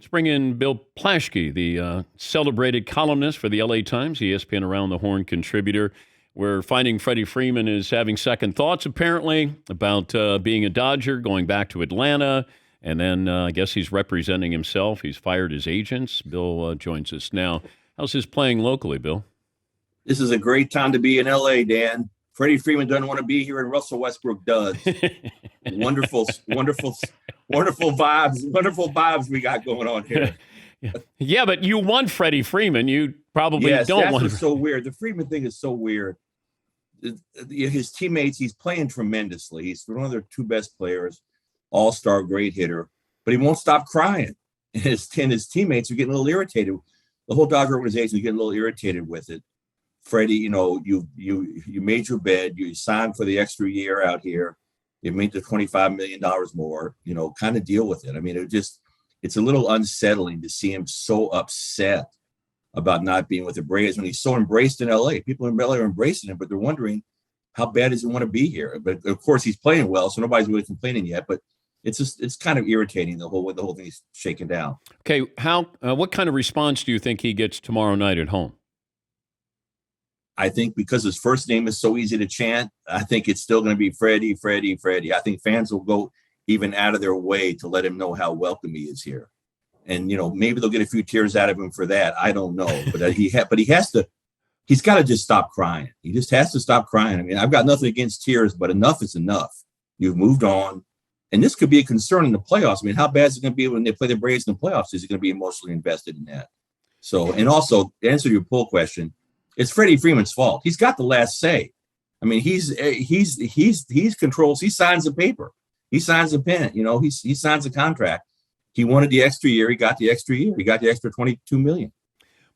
bring in Bill Plaschke, the celebrated columnist for the LA Times, ESPN Around the Horn contributor. We're finding Freddie Freeman is having second thoughts, apparently, about being a Dodger, going back to Atlanta. And then I guess he's representing himself. He's fired his agents. Bill joins us now. How's his playing locally, Bill? This is a great time to be in LA, Dan. Freddie Freeman doesn't want to be here, and Russell Westbrook does. Wonderful vibes we got going on here. Yeah, but you want Freddie Freeman. You probably don't want. That's so weird. The Freeman thing is so weird. His teammates, he's playing tremendously. He's one of their two best players, all-star, great hitter, but he won't stop crying. And his teammates are getting a little irritated. The whole Dodger organization is getting a little irritated with it. Freddie, you made your bed. You signed for the extra year out here. You made the $25 million more. Kind of deal with it. I mean, it's a little unsettling to see him so upset about not being with the Braves when he's so embraced in LA. People in LA are embracing him, but they're wondering how bad does he want to be here. But of course, he's playing well, so nobody's really complaining yet. But it's kind of irritating the whole thing is shaken down. Okay, what kind of response do you think he gets tomorrow night at home? I think because his first name is so easy to chant, I think it's still going to be Freddie, Freddie, Freddie. I think fans will go even out of their way to let him know how welcome he is here. And, maybe they'll get a few tears out of him for that. I don't know. But he's got to just stop crying. He just has to stop crying. I mean, I've got nothing against tears, but enough is enough. You've moved on. And this could be a concern in the playoffs. I mean, how bad is it going to be when they play the Braves in the playoffs? Is he going to be emotionally invested in that? So, and also, to answer your poll question, it's Freddie Freeman's fault. He's got the last say. I mean, he controls. He signs the paper. He signs the pen. He signs the contract. He wanted the extra year. He got the extra year. He got the extra $22 million.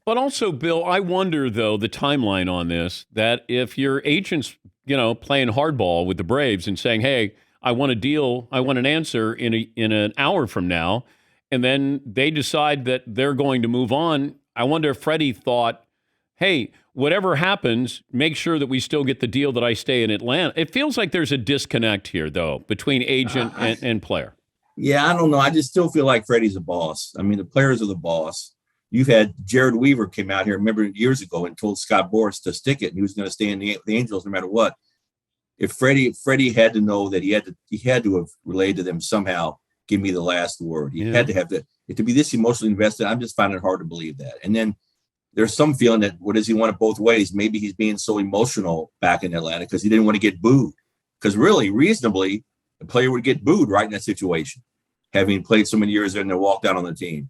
But also, Bill, I wonder though the timeline on this. That if your agent's playing hardball with the Braves and saying, "Hey, I want a deal. I want an answer in an hour from now," and then they decide that they're going to move on. I wonder if Freddie thought, "Hey, whatever happens, make sure that we still get the deal that I stay in Atlanta." It feels like there's a disconnect here, though, between agent and player. Yeah, I don't know. I just still feel like Freddie's a boss. I mean, the players are the boss. You've had Jared Weaver came out here, remember, years ago and told Scott Boras to stick it, and he was going to stay in the Angels no matter what. If Freddie had to know that he had to have relayed to them somehow, give me the last word. He had to have to be this emotionally invested. I'm just finding it hard to believe that. And then there's some feeling that what does he want it both ways? Maybe he's being so emotional back in Atlanta because he didn't want to get booed. Because really, reasonably, the player would get booed right in that situation, having played so many years there and then walked out on the team.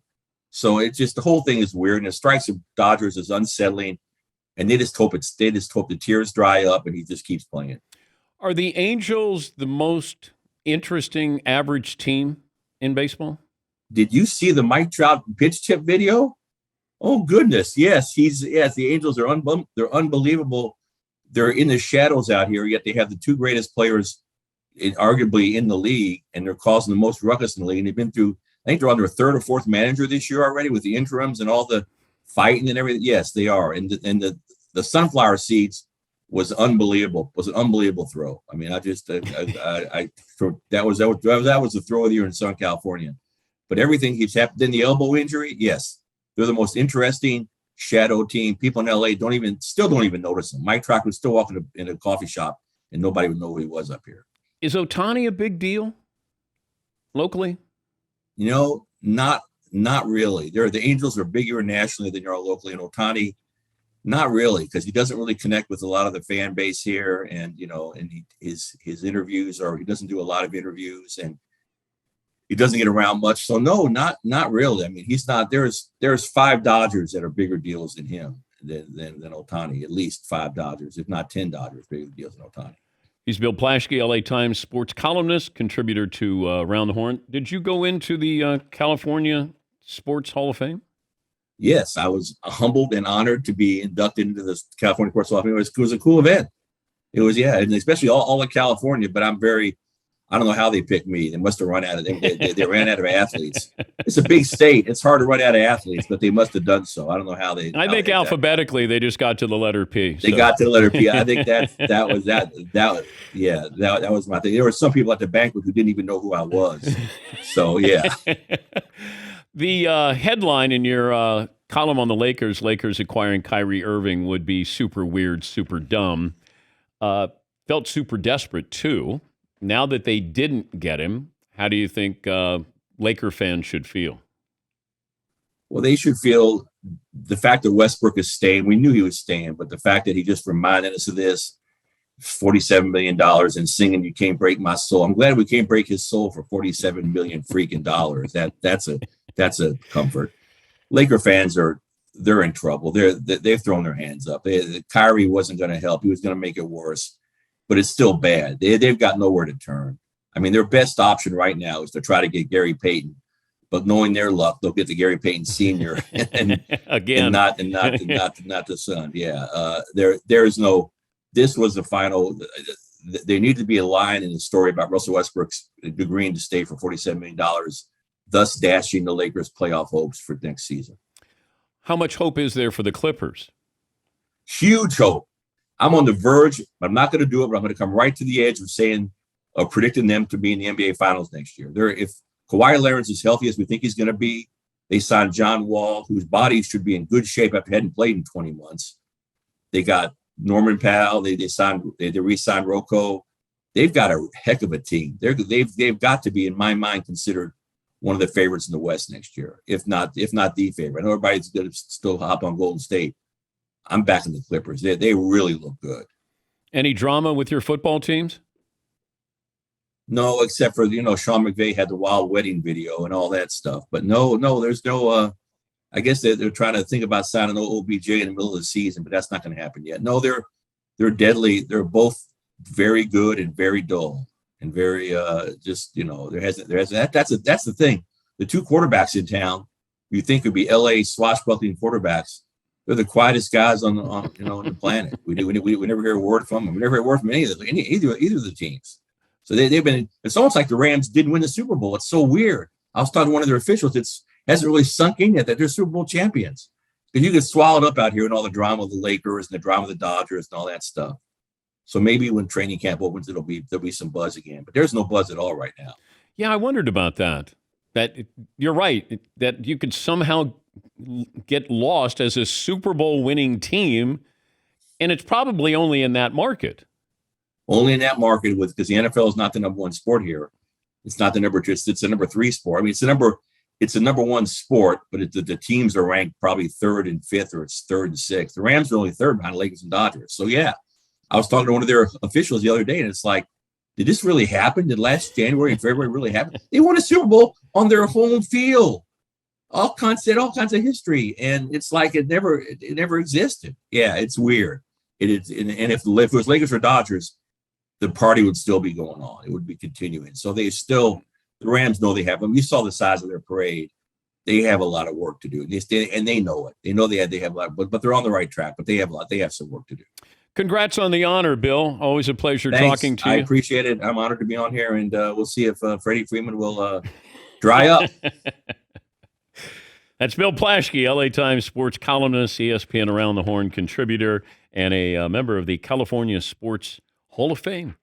So it's just the whole thing is weird, and it strikes the Dodgers as unsettling. And they just hope the tears dry up and he just keeps playing. Are the Angels the most interesting average team in baseball? Did you see the Mike Trout pitch tip video? Oh goodness, yes. The Angels are they're unbelievable. They're in the shadows out here, yet they have the two greatest players arguably in the league, and they're causing the most ruckus in the league. And they've been through, I think they're on their third or fourth manager this year already with the interims and all the fighting and everything. Yes, they are. And the sunflower seeds was unbelievable. Was an unbelievable throw. I mean, that was the throw of the year in Southern California. But everything keeps happening. Then the elbow injury, yes, they're the most interesting shadow team. People in LA still don't even notice them. Mike Trout would still walk in a coffee shop and nobody would know who he was up here. Is Ohtani a big deal locally? Not really. The Angels are bigger nationally than you are locally, and Ohtani, not really, because he doesn't really connect with a lot of the fan base here, and his interviews he doesn't do a lot of interviews, and he doesn't get around much. So no, not really. I mean, he's not. There's 5 Dodgers that are bigger deals than him than Ohtani. At least 5 Dodgers, if not 10 Dodgers, bigger deals than Ohtani. He's Bill Plaschke, LA Times sports columnist, contributor to Around the Horn. Did you go into the California Sports Hall of Fame? Yes, I was humbled and honored to be inducted into the California Sports Hall of Fame. It was a cool event. It was, and especially all of California, but I don't know how they picked me. They must have run out of they ran out of athletes. It's a big state. It's hard to run out of athletes, but they must have done so. I don't know how they. I think alphabetically they just got to the letter P. They got to the letter P. I think that was my thing. There were some people at the banquet who didn't even know who I was. So yeah. The headline in your column on the Lakers acquiring Kyrie Irving would be super weird, super dumb. Felt super desperate, too. Now that they didn't get him, how do you think Laker fans should feel? Well, they should feel the fact that Westbrook is staying. We knew he was staying, but the fact that he just reminded us of this $47 million and singing "You Can't Break My Soul." I'm glad we can't break his soul for 47 million freaking dollars. That's a comfort. Laker fans they're in trouble. They've thrown their hands up. Kyrie wasn't going to help. He was going to make it worse, but it's still bad. They've got nowhere to turn. I mean, their best option right now is to try to get Gary Payton, but knowing their luck, they'll get the Gary Payton Sr. and Again, and not the son. Yeah, there's no. This was the final. There needed to be a line in the story about Russell Westbrook's agreeing to stay for $47 million, thus dashing the Lakers' playoff hopes for next season. how much hope is there for the Clippers? Huge hope. I'm on the verge, but I'm not going to do it. But I'm going to come right to the edge of predicting them to be in the NBA Finals next year. If Kawhi Leonard's as healthy as we think he's going to be, they signed John Wall, whose body should be in good shape after hadn't played in 20 months. They got Norman Powell. They re-signed Rocco. They've got a heck of a team. They've got to be, in my mind, considered one of the favorites in the West next year, if not the favorite. I know everybody's going to still hop on Golden State. I'm backing the Clippers. They really look good. Any drama with your football teams? No, except for Sean McVay had the wild wedding video and all that stuff. But no, there's no. I guess they're trying to think about signing OBJ in the middle of the season, but that's not going to happen yet. No, they're deadly. They're both very good and very dull and very there hasn't that's the thing. The two quarterbacks in town you think would be LA swashbuckling quarterbacks. They're the quietest guys on the planet. We never hear a word from them. We never hear a word from either of the teams. So they've been. It's almost like the Rams didn't win the Super Bowl. It's so weird. I was talking to one of their officials. Hasn't really sunk in yet that they're Super Bowl champions. Because you get swallowed up out here in all the drama of the Lakers and the drama of the Dodgers and all that stuff. So maybe when training camp opens, there'll be some buzz again. But there's no buzz at all right now. Yeah, I wondered about that. That you're right. That you could somehow get lost as a Super Bowl winning team, and it's probably only in that market. Only in that market, because the NFL is not the number one sport here. It's not the number two. It's the number three sport. I mean, it's the number one sport, but the teams are ranked probably third and fifth, or it's third and sixth. The Rams are only third behind the Lakers and Dodgers. So yeah, I was talking to one of their officials the other day, and it's like, did this really happen? Did last January and February really happen? They won a Super Bowl on their home field. All kinds of history, and it's like it never existed. Yeah, it's weird. It is, and if it was Lakers or Dodgers, the party would still be going on. It would be continuing. So the Rams know they have them. You saw the size of their parade. They have a lot of work to do, and they know it. They know they have a lot, but they're on the right track. But they have some work to do. Congrats on the honor, Bill. Always a pleasure talking to you. I appreciate it. I'm honored to be on here, and we'll see if Freddie Freeman will dry up. That's Bill Plaschke, LA Times sports columnist, ESPN Around the Horn contributor, and a member of the California Sports Hall of Fame.